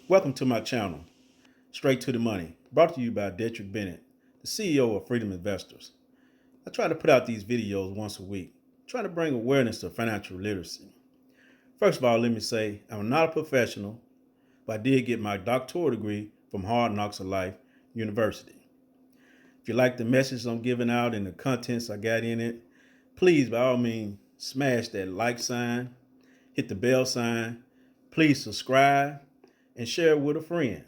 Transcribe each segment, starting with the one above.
Welcome to my channel, Straight to the Money, brought to you by Detrick Bennett, the CEO of Freedom Investors. I try to put out these videos once a week, trying to bring awareness to financial literacy. First of all, let me say I'm not a professional, but I did get my doctoral degree from Hard Knocks of Life University. If you like the message I'm giving out and the contents I got in it, please, by all means, smash that like sign, hit the bell sign, please subscribe, and share it with a friend.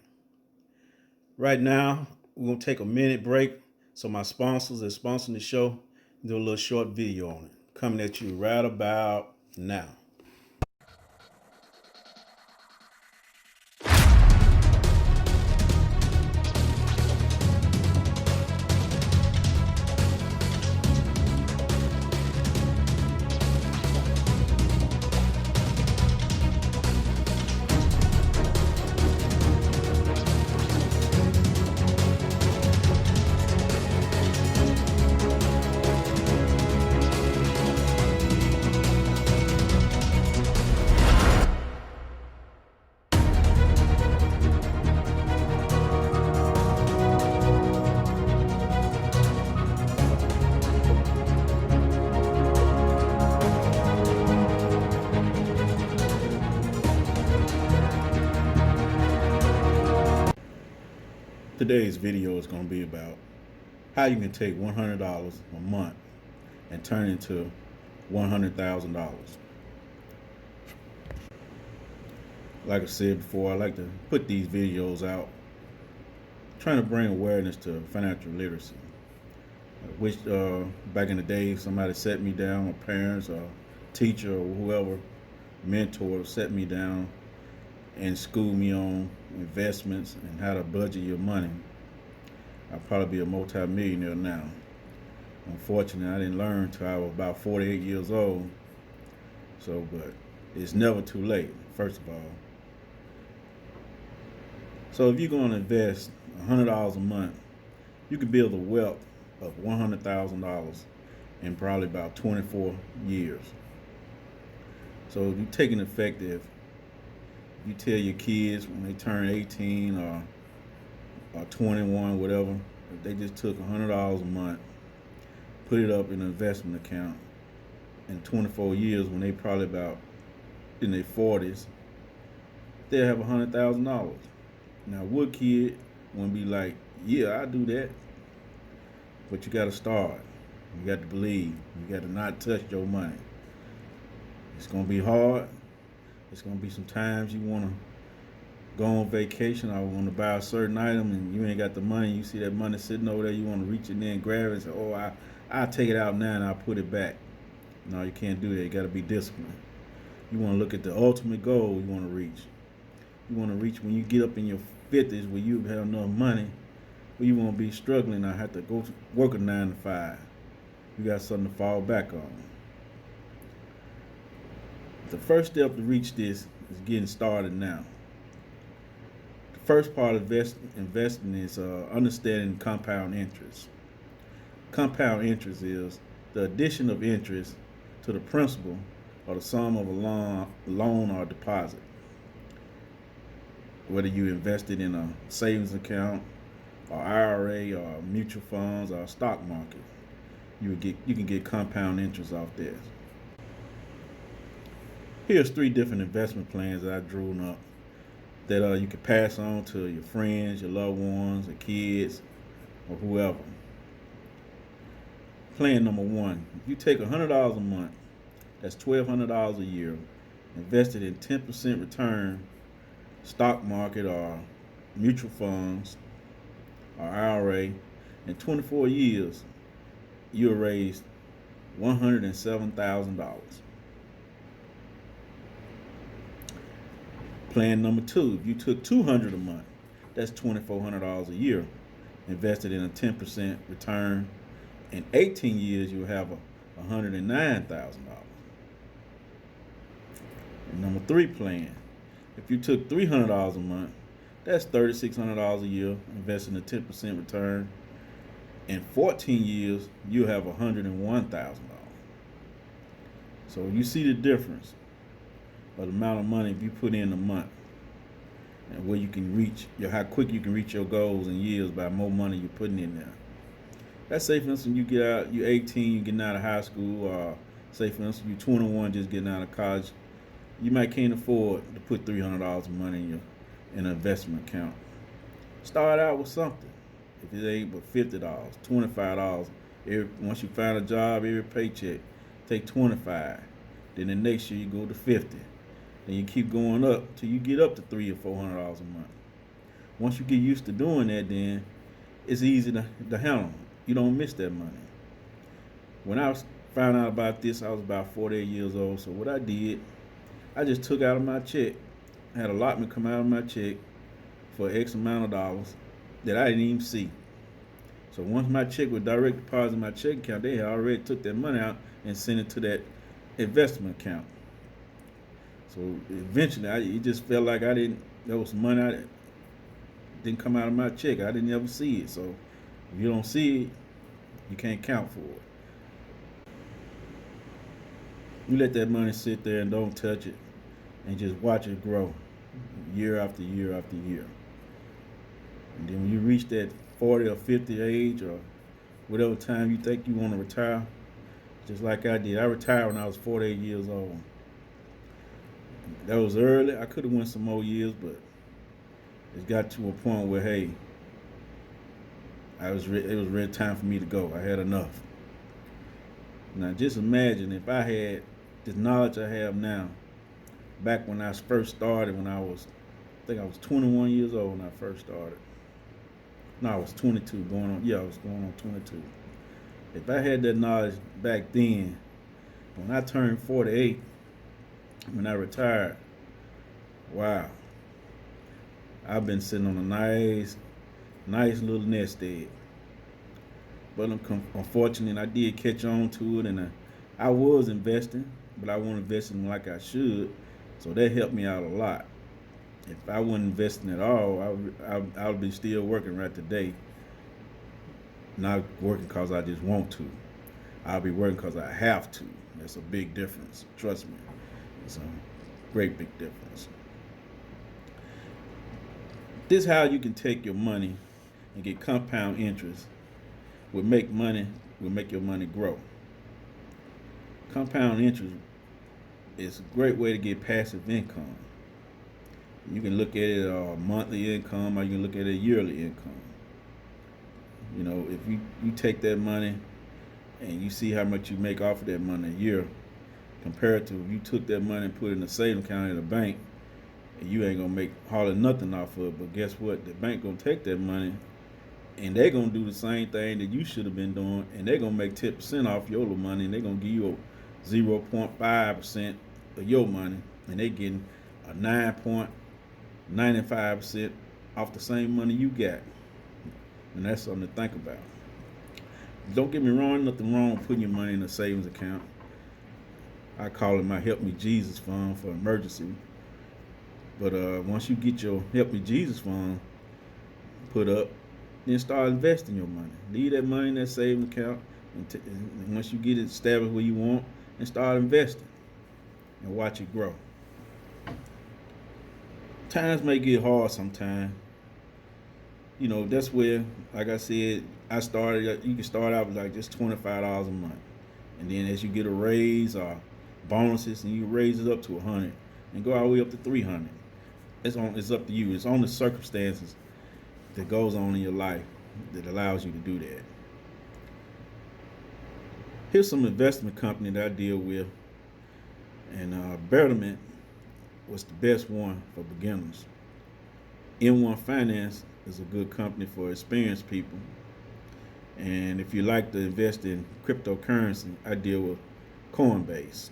Right now, we're going to take a minute break so my sponsors that sponsoring the show do a little short video on it. Coming at you right about now. Today's video is going to be about how you can take $100 a month and turn it into $100,000. Like I said before, I like to put these videos out trying to bring awareness to financial literacy. I wish back in the day somebody sat me down, my parents or teacher or whoever, mentor sat me down and schooled me on investments and how to budget your money. I'd probably be a multi-millionaire now. Unfortunately, I didn't learn until I was about 48 years old. But it's never too late, first of all. So if you're going to invest $100 a month, you can build a wealth of $100,000 in probably about 24 years. So if you take an effective, you tell your kids when they turn 18 or 21, whatever, if they just took $100 a month, put it up in an investment account, in 24 years when they probably about in their 40s, they'll have $100,000. Now, what kid won't be like, yeah, I do that? But you got to start. You got to believe. You got to not touch your money. It's going to be hard. It's going to be some times you want to go on vacation or want to buy a certain item and you ain't got the money. You see that money sitting over there. You want to reach in there and grab it and say, oh, I'll take it out now and I'll put it back. No, you can't do that. You got to be disciplined. You want to look at the ultimate goal you want to reach. You want to reach when you get up in your 50s where you have enough money where you won't be struggling or have to go to work a 9 to 5. You got something to fall back on. The first step to reach this is getting started now. The first part of investing is understanding compound interest. Compound interest is the addition of interest to the principal or the sum of a loan or deposit. Whether you invested in a savings account or IRA or mutual funds or stock market, you can get compound interest off this. Here's 3 different investment plans that I've drawn up that you can pass on to your friends, your loved ones, your kids, or whoever. Plan number 1, if you take $100 a month, that's $1,200 a year, invested in 10% return, stock market or mutual funds or IRA, in 24 years, you'll raise $107,000. Plan number 2, if you took $200 a month, that's $2,400 a year, invested in a 10% return. In 18 years, you'll have $109,000. Number 3 plan, if you took $300 a month, that's $3,600 a year, invested in a 10% return. In 14 years, you'll have $101,000. So you see the difference of the amount of money you put in a month. and where you can reach how quick you can reach your goals in years by more money you're putting in there. That's say for instance when you get out, you're 18, you're getting out of high school, or say for instance you're 21, just getting out of college. You might can't afford to put $300 of money in an investment account. Start out with something. If it ain't but $50, $25. Once you find a job, every paycheck, take 25. Then the next year you go to 50. Then you keep going up till you get up to $300 or $400 a month. Once you get used to doing that, then it's easy to handle. You don't miss that money. When I found out about this, I was about 48 years old. So what I did, I just took out of my check, I had allotment come out of my check for X amount of dollars that I didn't even see. So once my check was direct deposit in my check account, they had already took that money out and sent it to that investment account. So eventually, it just felt like there was money I didn't come out of my check. I didn't ever see it. So if you don't see it, you can't count for it. You let that money sit there and don't touch it, and just watch it grow year after year after year. And then when you reach that 40 or 50 age, or whatever time you think you want to retire, just like I did. I retired when I was 48 years old. That was early. I could have went some more years, but it got to a point where, hey, it was real time for me to go. I had enough. Now just imagine if I had this knowledge I have now, back when I first started, I think I was 21 years old when I first started. No, I was 22, I was going on 22. If I had that knowledge back then, when I turned 48, when I retired, wow, I've been sitting on a nice little nest egg. But unfortunately, I did catch on to it, and I was investing, but I wasn't investing like I should, so that helped me out a lot. If I wasn't investing at all, I would be still working right today. Not working because I just want to. I'll be working because I have to. That's a big difference. Trust me. It's a great big difference. This is how you can take your money and get compound interest. Will make your money grow. Compound interest is a great way to get passive income. You can look at it monthly income, or you can look at it yearly income. You know, if you take that money and you see how much you make off of that money a year, compared to if you took that money and put it in a savings account at a bank, and you ain't gonna make hardly nothing off of it. But guess what? The bank gonna take that money, and they're gonna do the same thing that you should have been doing, and they're gonna make 10% off your little money, and they're gonna give you a 0.5% of your money, and they getting a 9.95% off the same money you got. And that's something to think about. Don't get me wrong, nothing wrong with putting your money in a savings account. I call it my Help Me Jesus fund for emergency. But once you get your Help Me Jesus fund put up, then start investing your money. Leave that money in that savings account, and once you get it established where you want, and start investing and watch it grow. Times may get hard sometimes. You know, that's where, like I said, you can start out with like just $25 a month. And then as you get a raise or bonuses, and you raise it up to 100 and go all the way up to 300. It's up to you. It's on the circumstances that goes on in your life that allows you to do that. Here's some investment company that I deal with, and Betterment was the best one for beginners. M1 Finance is a good company for experienced people. And if you like to invest in cryptocurrency, I deal with Coinbase.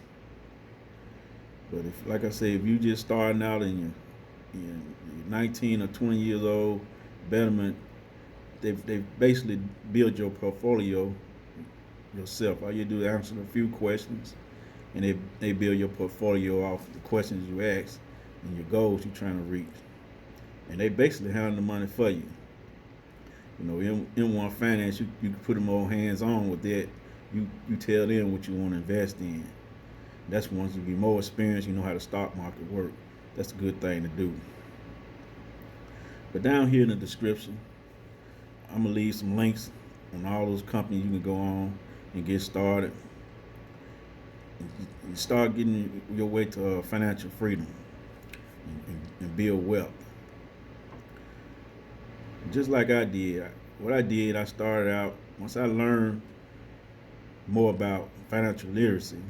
But like I say, if you just starting out and you're 19 or 20 years old, Betterment, they basically build your portfolio yourself. All you do is answer a few questions, and they build your portfolio off the questions you ask and your goals you're trying to reach. And they basically handle the money for you. You know, in one finance, you can put them more hands-on with that. You tell them what you want to invest in. That's once you be more experienced, you know how the stock market works. That's a good thing to do. But down here in the description, I'm gonna leave some links on all those companies you can go on and get started. And start getting your way to financial freedom and build wealth. Just like I did. What I did, I started out, once I learned more about financial literacy,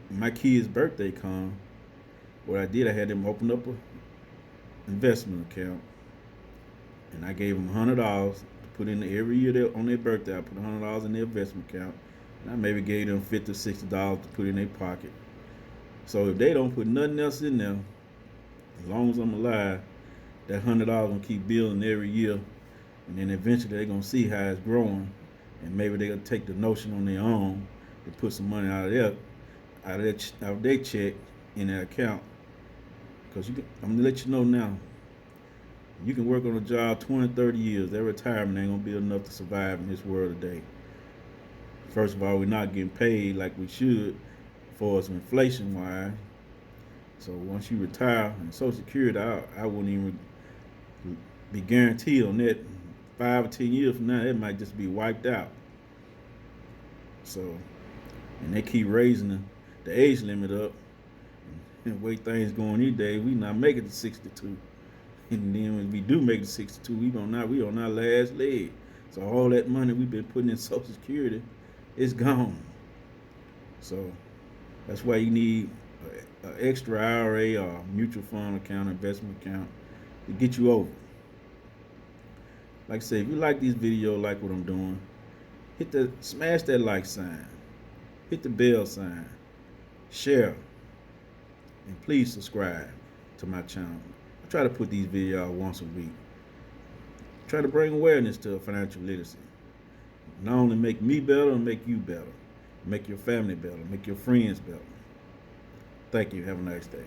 my kid's birthday come, what I did, I had them open up an investment account, and I gave them $100 to put in every year on their birthday. I put $100 in their investment account, and I maybe gave them $50 or $60 to put in their pocket. So if they don't put nothing else in there, as long as I'm alive, that $100 gonna keep building every year, and then eventually they're gonna see how it's growing, and maybe they're gonna take the notion on their own to put some money out of their check in that account. Because I'm gonna let you know now, you can work on a job 20, 30 years. That retirement ain't gonna be enough to survive in this world today. First of all, we're not getting paid like we should for us inflation wise. So once you retire, and Social Security, I wouldn't even be guaranteed on that. 5 or 10 years from now, it might just be wiped out. So, and they keep raising the age limit up. And the way things going these days, we not make it to 62. And then when we do make it to 62, we on our last leg. So all that money we've been putting in Social Security is gone. So that's why you need an extra IRA or mutual fund account, investment account to get you over. Like I say, if you like these videos, like what I'm doing, smash that like sign, hit the bell sign, share, and please subscribe to my channel. I try to put these videos out once a week. Try to bring awareness to financial literacy. Not only make me better, make you better, make your family better, make your friends better. Thank you. Have a nice day.